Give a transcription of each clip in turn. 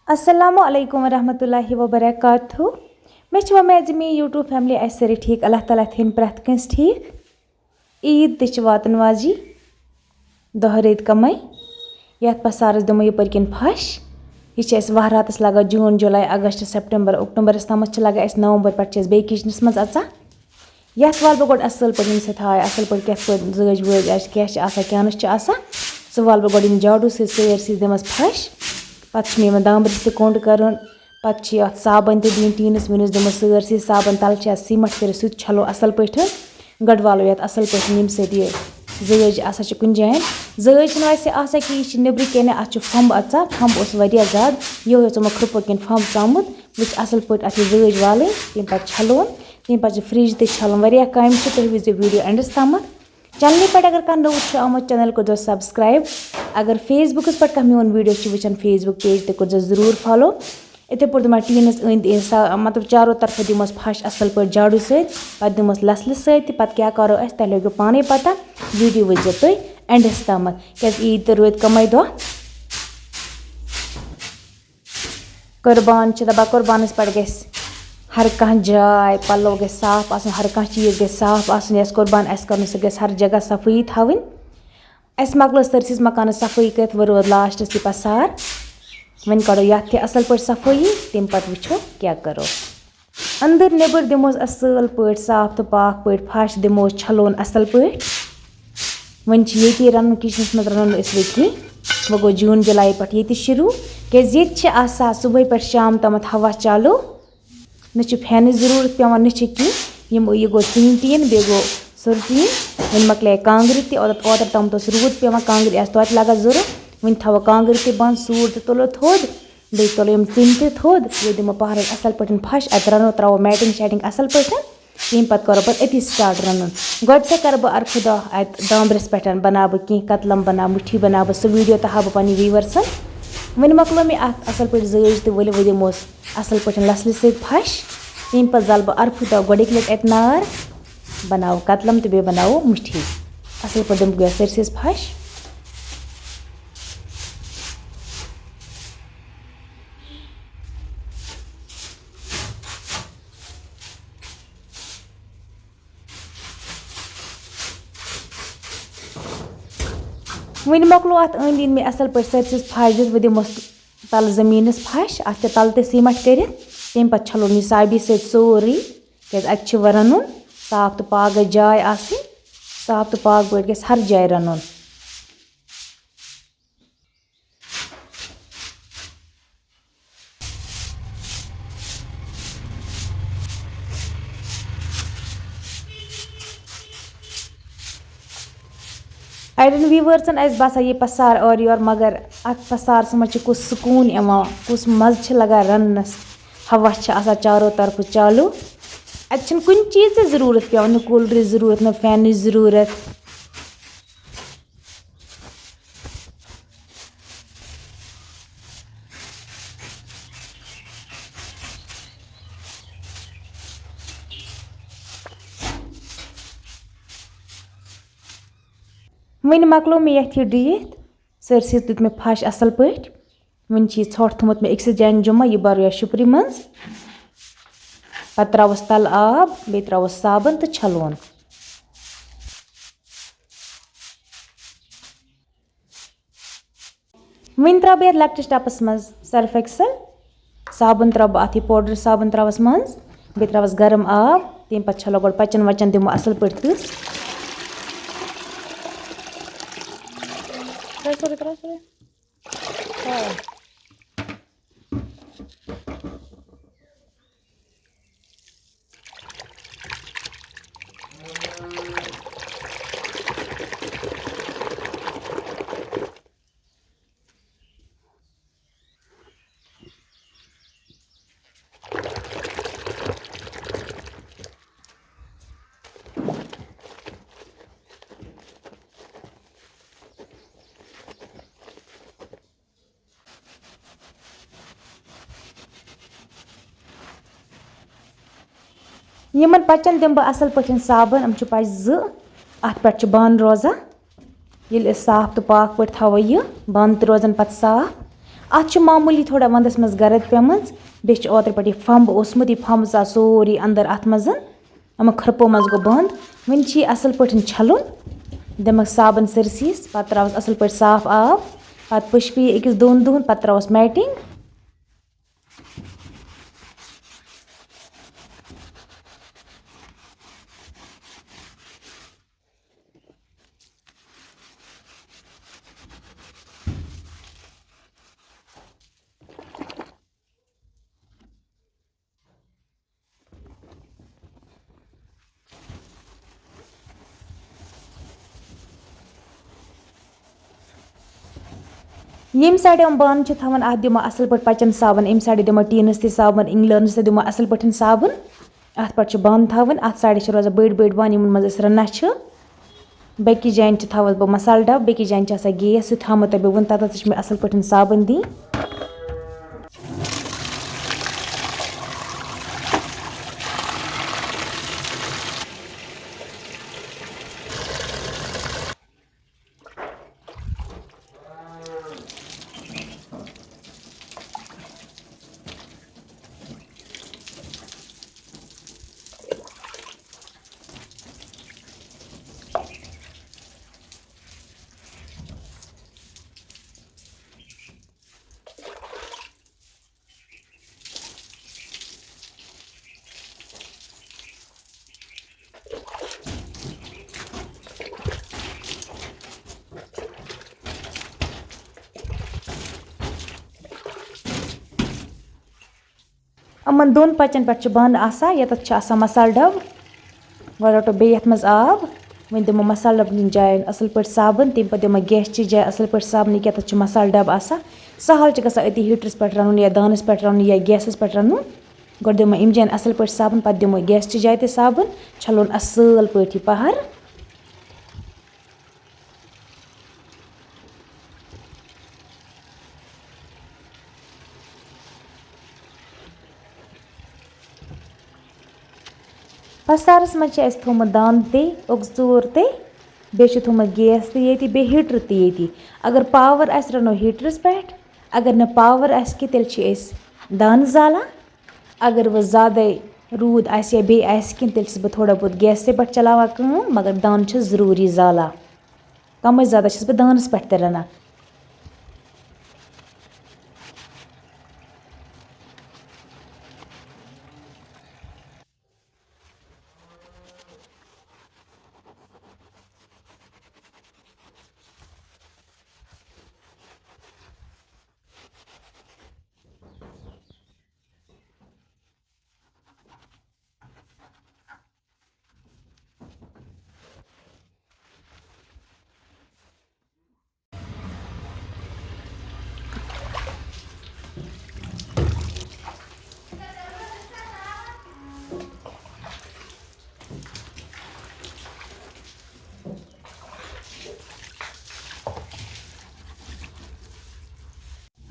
अस्सलामु अलैकुम वरहमतुल्लाहि वबरकातुहू मे उम्मीद मे यूट्यूब फैमिली आसि सारी ठीक अल्लाह ताला थीन प्रथ कंस ठीक ईद तह वातन वाजी दह रेत कम ये पसारस दिमो यपर किन फश यह वहरातस लगा जून जुलाई अगस्त सितंबर अक्टूबरस तम लगा नवंबर पे बे किचनस मज अचा ये वाल बह गो असल पे हाय असल पे क्या जज वज क्या क्या सह वाल बह गो झाड़ू सैरसी दिमस फश पे दाम्ब्रिस तह कोंड कर पे साबन तह दिन टीनस वीनस दिमो सरसी साबन तल सीमट कर सह छलो असल पे गड वालो ये असल पे यम सज आसा कुन जान जज वैसे कि यह नबर कन अत फंब अचा फंब ज्यादा ये चमो खप कन फंब चामुत वह असल पे अत जज वाल तम पे छलोन तम पे फ्रिज तह छलोन वह कम तुम वो वीडियो एंडस तम चैनल पे अगर कह नव आमुत चैनल कर सब्सक्राइब अगर फेसबुकस पे कह मोन वीडियो वुचान फेसबुक पेज तक जरूर फॉलो इथे पे दिमा टीनस मतलब चारों तरफ दिमस फश असल पे झाड़ू सत दिमस लसल सत क्या करो तह लगे पाने पता वीडियो वो तुम एंडस तम क्या ईद तो रोद कम दह कुर्बान दपा कुर्बानस पे ग हर कह जाय पलो ग साफ हर कह चीज ग साफ कुर्बान कर सह हर जगह सफाई थवन मकल सरसिस मकान सफाई कर वो रोद लास्टस तह पसार वन करो ये असल पे सफाई तम पे वो क्या करो अंदर नबर दिमोस असल पे साफ तो पाक पे फश दिमो छलोन असल पे वन ये रन किचनस मज रनो वह वो गो जून जुलाई पे ये शुरू क्या सुबह पे शाम तम हवा चालू न फैन जरूरत पेवान न यह गो तीन टीन बे गो सुर टीन वन मकल कांग्र तोतर तम रूद पेवान कांग्र तो लगा जरूरत वन थो कांग्र तह बंद सूर तह तुलो थोद बे तुलो चिन तह थोद ये दिमो पहर असल पे फश अत रनो त्रो मैटिंग शैटिंग असल पे तम पे करो पे अति स्टार्ट रन गोड कर बह अरफ दह अत दाम्ब्रिस पे बना बह कह कतलम बना मुठी बना बह सह वीडियो तह बह पे व्यूवर्सन वन मकलो मे अत असल पे जज तो वल वो दिमोस असल पे लसल सत फश तम पे जल बह अरफ दह गोडिक लट अत नार बनाओ कतलम तो बे बनाओ मुठी असल पे दिम सरसिस फश वन मकलो अत अंद मे असल पे सरसिस फश दित वो दिमोस तल जमीनस फश अत तल तह सीमट कर तम पे छलो निसाबी सोरी क्या अत रन साफ तो पाक गई जाय साफ तो पाक पे ग हर जाय रन अड़न व्यूवर्सन बसान ये पसार और योर मगर अत पसार मज कुछ सुकून कुछ मज लगा रनस हवा चारों तरफ चालू अत कुन चीज जरूरत पे न कूलर जरूरत न फैन जरूरत वन मकलो मे ये डीत सरसी दित मे फश असल पे वन ोट थोमुत मे अक्स जान जमा यह बरो शुप्री मज पे त्रोस तल आब बे त्रोस साबन तो छलोन वन त्रा बह लकटिस टपस मज सर्फ एक्सल साबन त्रा बह अत पाउडर साबन त्रोस मज बे त्रोस गर्म आब तम पे छलो गो पचन वचन दिमो असल पे तस यमन पचन दिम बह असल पठन साबन हम पच ज अत पे बंद रोजान ये साफ तो पाक पे थो यह बंद रोजान पत साफ अत मामूली थोड़ा वंदस मज गर्द पेम बे ओतर पे फंब ओसमुत यह फंब सोरी अंदर अत मज यम खरपो मज गो बंद वन असल पे छलुन दिमक साबन सरसीस पे त्रवस असल पे साफ आब पे पशपी अकिस दोन दुहन पे त्रवस मैटिंग यम साइड हम बान थवान अत दिमो असल पे पचन साबन अम साइड दिमो टीनस ते साबन इंग्लर्नस ते दिमो असल पे साबन अत पे बंद थवान अत साइड रोजान बड़ बड़ बान यमन मज रन्ना बेकिस जान थवस बह मसाल डब बेकिस जान गैस सह थमो तह बह वन तथ मे असल पे साबन दी अमन दोन पचन पे बंद यत मसाल डब वो रटो बे मज आब वन दिमो मसाल डब जाए असल पे साबन तम पे दिमो गैस जाए असल पे साबन ये मसाल डब सहल ग अति हीटरस पे रन या दानस पे रन या गैस पे रन गो दिमो अम जान असल पे साबन पे दिमो गैस जाए साबन छलोन असल पे पहर पसारस मज थोमुत दान ते उगजूर ते बे थोमुत गैस ते बे हीटर ते अगर पावर रनो हीटरस पे अगर न पावर कि तेल दान जाला अगर वह ज़्यादा रूद या बे कि तेल बह थोड़ा बहुत गैस पे चलावा काम मगर दान ज़रूरी जाला कम ज़्यादा बह दानस पे रना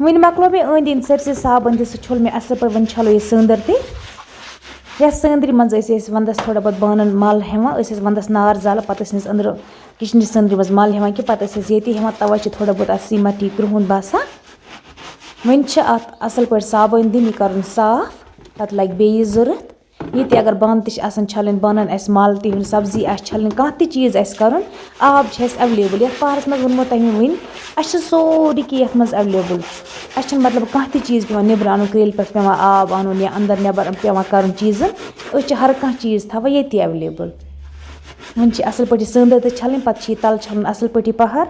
वन मकलो मे अंद अंद सरसी साबन सह छल मे असल पे वन छलो यह संदर ते संदर मज वंदस थोड़ा बहुत बानन मल हेवान वंदस नार जाल पे अंदर किचन संदर मज मल हेवान कि पे ये हेवान तवे थोड़ा बहुत सीमटी क्रुहन बसान वन असल पे साबन दिन यह कर साफ पे लगे बे जरूरत ये अगर बान छलन बानन मल तुम सब्जी छलन कह चीज़ कर आब एवेलेबल ये पारस मज वोनमो तह वन सोरी कि मज एवेलेबल मतलब कह चीज़ पे नबर अन क्रेल पे आब अन या अंदर नबर पे कर चीज़न हर कह चीज़ थवान ये एवेलेबल वन असल पे संदर छलन पे तल छलन असल पे पहर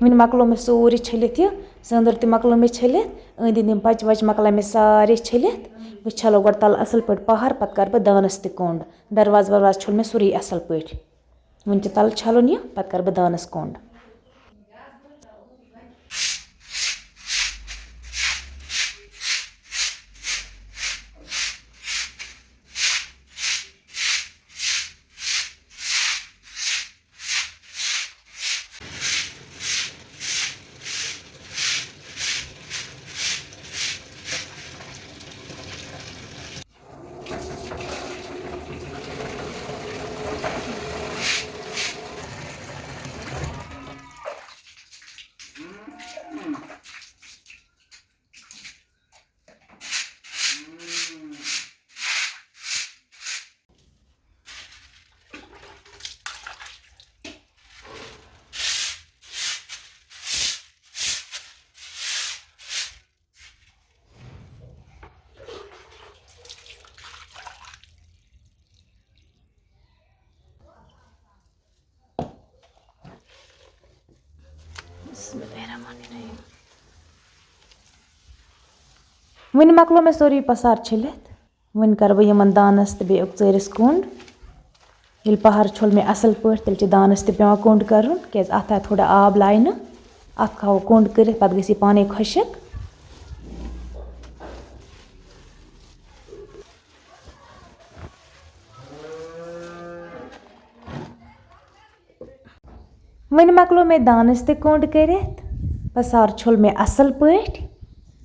वन मकलो मे सोरी छलित यह संदर मकलो मे छलित अंद अंद पच वच मकल मे सारे छलित वह छलो गो तल असल पे पहर पे कर बह दानस कोंड दरवाज वरवाज छल मे सोरी असल पे वन तल छलन यह पे कर बह दानस कोंड वन मकलो मे सोरी पसार छिलित वन कर बह यमन दानस तो बे चरिस कुंड ये पहाड़ छोल मे असल पे तेल दानस ते पेवान कुंड कर क्या अत आए थोड़ा आब लाइन अत खाओ कुंड कर पे गई पाने खुशक वन मकलो मे दानस ते कुंड कर पसार छोल मे असल पे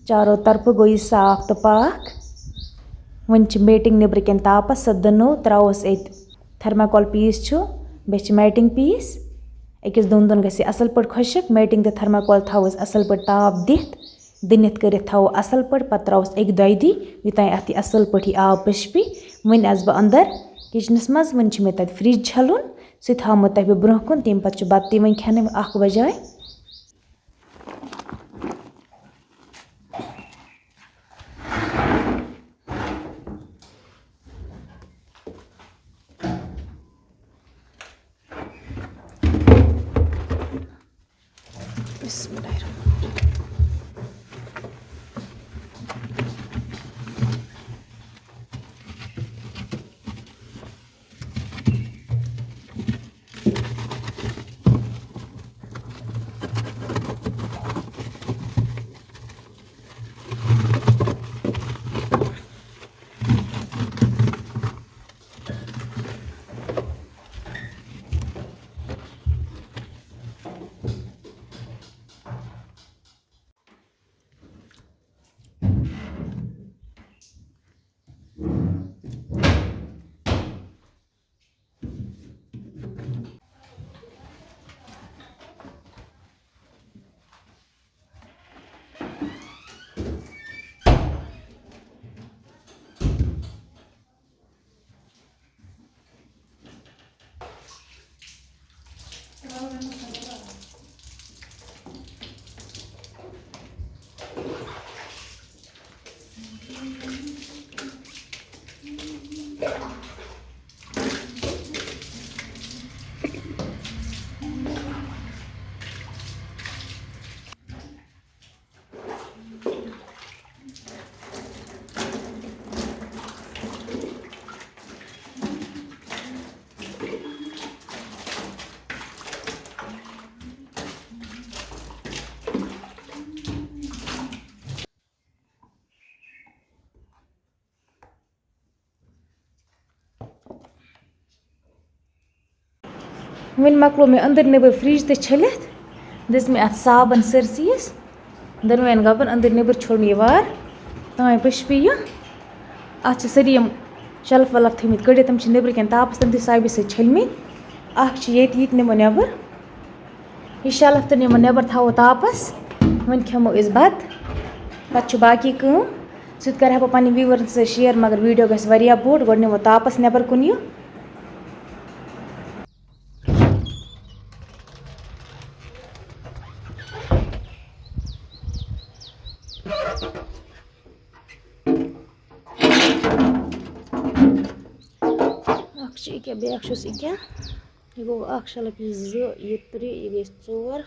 चारों तरफ गई साफ तो पाक वन मेटिंग नबर कन तापस सो दनो त्रोस एत थर्माकोल पीस बे मैटिंग पीस अकिस दोन दोन गसी असल पे खुशक मैटिंग तो थर्माकोल थोस असल पे ताप दिनित कर थो असल पे पे त्रोस एक दोय दी युतान अत असल पे आब पशपी वन अस बह अंदर किचनस मज वन मे तत फ्रिज छलुन सह थो तह बह ब्रोह कुन तम पे बत वन खेन 1 बजे वन मकलो मे अंदर नबर फ्रिज तो छलित दिस मे अत साबन सरसीस दनवन गबन अंदर नबर छोड़ मे वार तान पशपी अत सारी शल्फ वल्फ थमित कड़ित तम नबर कन तापस तम साबि सत छलमित ये निमो नबर यह शल्फ तो निमो नबर थो तापस वन खेमो बत पे बाकी सह कर बह पे व्यूअर्स सत शेयर मगर वीडियो गया बोड़ गो निमो तापस नबर कुन यह क्या बेस क्या यह गो शल्फ यह 3 यह गई 4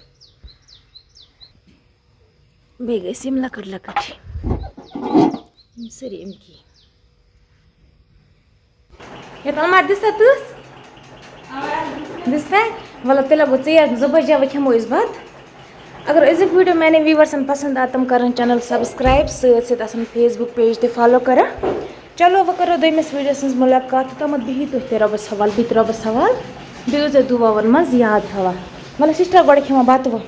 बे गई लकट लकट सारी अमकी मार दिसा तस दिसा वल तेल गो 2 बजे व खेमो बत अगर अजुक वीडियो मैंने व्यूवर्सन पसंद आ तम कर चैनल सब्सक्राइब सत फेसबुक पेज ते फॉलो करा चलो वह करो दमिस वीडियो सज मुलाकात तमत बिही तुह रबस हवाल बित रबस हवाल बे दुआन मज याद थवा मतलब सिस्टर गोड़े खेमा बत वो